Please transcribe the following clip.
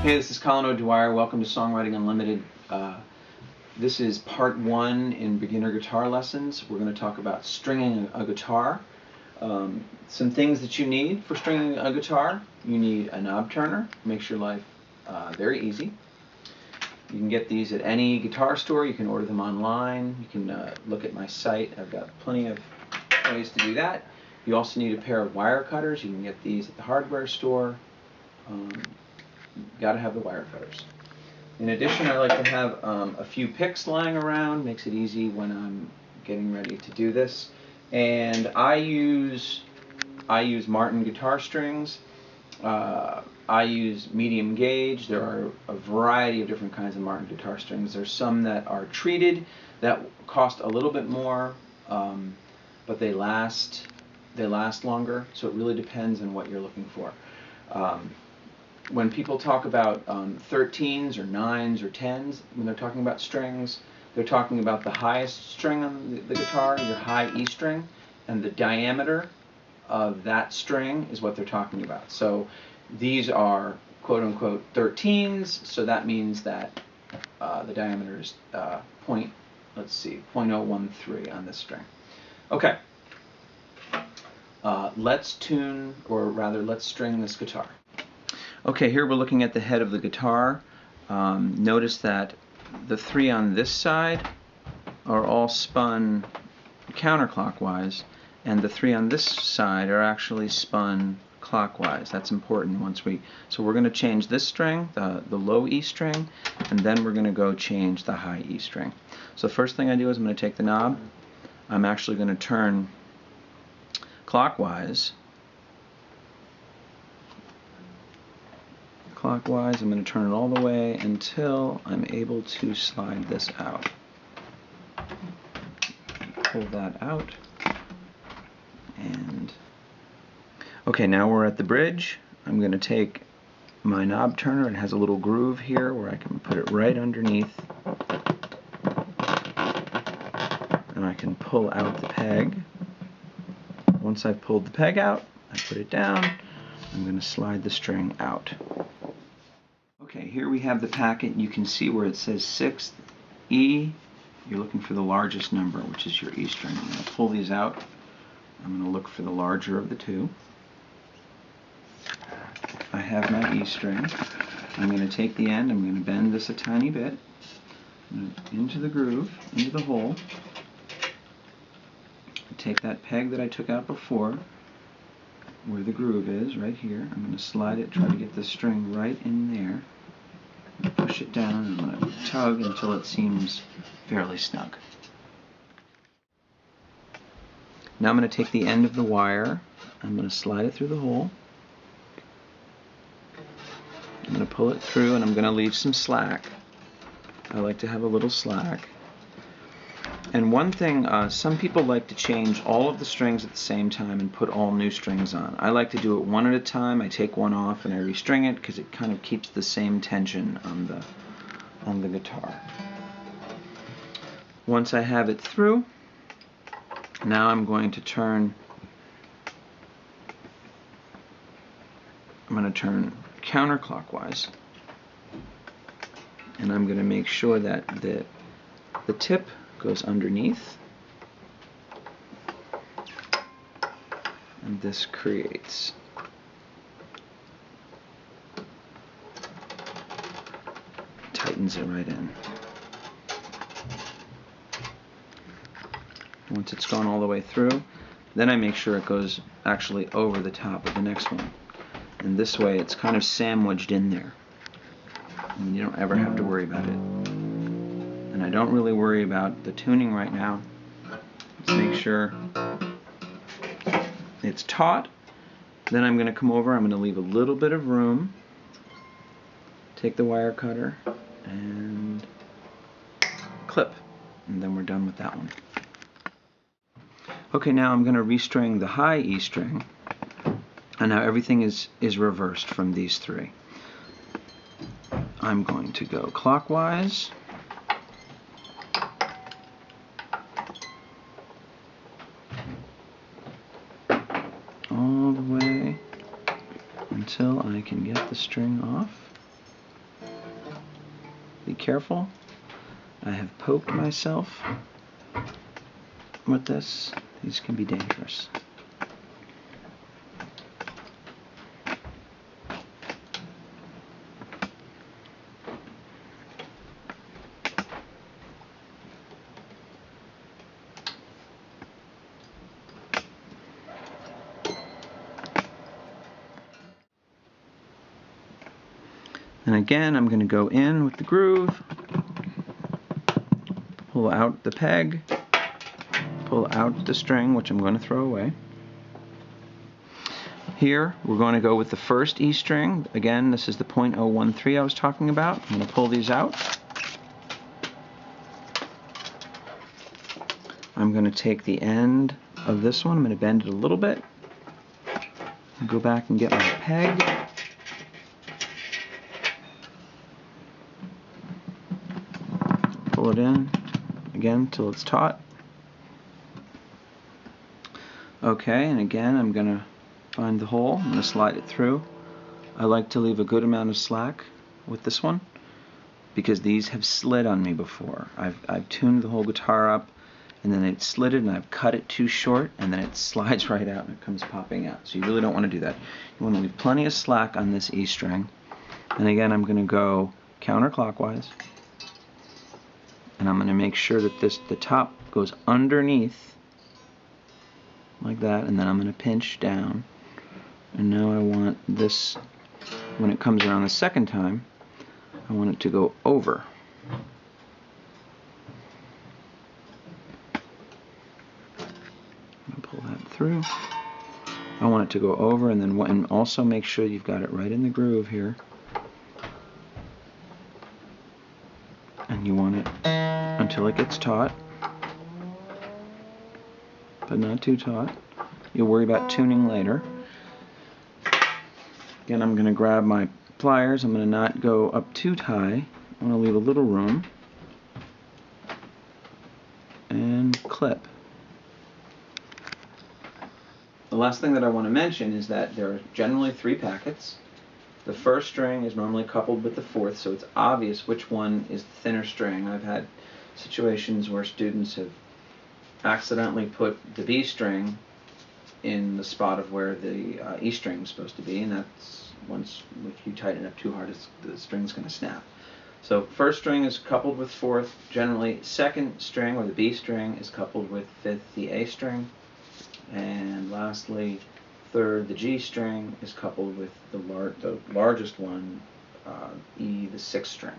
Hey, this is Colin O'Dwyer. Welcome to Songwriting Unlimited. This is part 1 in beginner guitar lessons. We're going to talk about stringing a guitar. Some things that you need for stringing a guitar. You need a knob turner. Makes your life very easy. You can get these at any guitar store. You can order them online. You can look at my site. I've got plenty of ways to do that. You also need a pair of wire cutters. You can get these at the hardware store. Got to have the wire cutters. In addition, I like to have a few picks lying around. Makes it easy when I'm getting ready to do this. And I use Martin guitar strings. I use medium gauge. There are a variety of different kinds of Martin guitar strings. There's some that are treated that cost a little bit more, but they last longer. So it really depends on what you're looking for. When people talk about 13s or 9s or 10s, when they're talking about strings, they're talking about the highest string on the guitar, your high E string, and the diameter of that string is what they're talking about. So these are quote-unquote 13s, so that means that the diameter is 0.013 on this string. Okay, let's tune, or rather let's string this guitar. Okay, here we're looking at the head of the guitar. Notice that the 3 on this side are all spun counterclockwise, and the 3 on this side are actually spun clockwise. That's important. So we're going to change this string, the low E string, and then we're going to go change the high E string. So the first thing I do is I'm going to take the knob. I'm actually going to turn clockwise. I'm going to turn it all the way until I'm able to slide this out. Pull that out. And okay, now we're at the bridge. I'm going to take my knob turner. It has a little groove here where I can put it right underneath. And I can pull out the peg. Once I've pulled the peg out, I put it down. I'm going to slide the string out. Okay, here we have the packet. You can see where it says 6th E. You're looking for the largest number, which is your E string. I'm going to pull these out. I'm going to look for the larger of the two. I have my E string. I'm going to take the end. I'm going to bend this a tiny bit into the groove, into the hole. Take that peg that I took out before, where the groove is, right here. I'm going to slide it, try to get the string right in there. Push it down, and I'm going to tug until it seems fairly snug. Now I'm going to take the end of the wire. I'm going to slide it through the hole. I'm going to pull it through, and I'm going to leave some slack. I like to have a little slack. And one thing, some people like to change all of the strings at the same time and put all new strings on. I like to do it one at a time. I take one off and I restring it because it kind of keeps the same tension on the guitar. Once I have it through, now I'm going to turn counterclockwise. And I'm going to make sure that the tip goes underneath, and this tightens it right in. Once it's gone all the way through, then I make sure it goes actually over the top of the next one, and this way it's kind of sandwiched in there, and you don't ever have to worry about it. And I don't really worry about the tuning right now. Let's make sure it's taut. Then I'm going to come over, I'm going to leave a little bit of room, take the wire cutter, and clip. And then we're done with that one. Okay, now I'm going to restring the high E string. And now everything is reversed from these 3. I'm going to go clockwise. All the way until I can get the string off. careful. I have poked myself with this. These can be dangerous. And again, I'm going to go in with the groove, pull out the peg, pull out the string, which I'm going to throw away. Here, we're going to go with the first E string. Again, this is the .013 I was talking about. I'm going to pull these out. I'm going to take the end of this one, I'm going to bend it a little bit, go back and get my peg. Pull it in, again, till it's taut. Okay, and again, I'm going to find the hole. I'm going to slide it through. I like to leave a good amount of slack with this one because these have slid on me before. I've tuned the whole guitar up, and then it slid it, and I've cut it too short, and then it slides right out and it comes popping out. So you really don't want to do that. You want to leave plenty of slack on this E string. And again, I'm going to go counterclockwise. And I'm going to make sure that the top goes underneath like that, and then I'm going to pinch down. And now I want this, when it comes around the second time, I want it to go over. I'm going to pull that through. I want it to go over, and then and also make sure you've got it right in the groove here. And you want it until it gets taut, but not too taut. You'll worry about tuning later. Again, I'm going to grab my pliers. I'm going to not go up too high. I want to leave a little room. And clip. The last thing that I want to mention is that there are generally 3 packets. The first string is normally coupled with the fourth, so it's obvious which one is the thinner string. I've had situations where students have accidentally put the B string in the spot of where the E string is supposed to be, and that's once if you tighten it up too hard, the string's going to snap. So first string is coupled with fourth. Generally, second string, or the B string, is coupled with fifth, the A string. And lastly, third, the G string, is coupled with the largest one, E, the sixth string.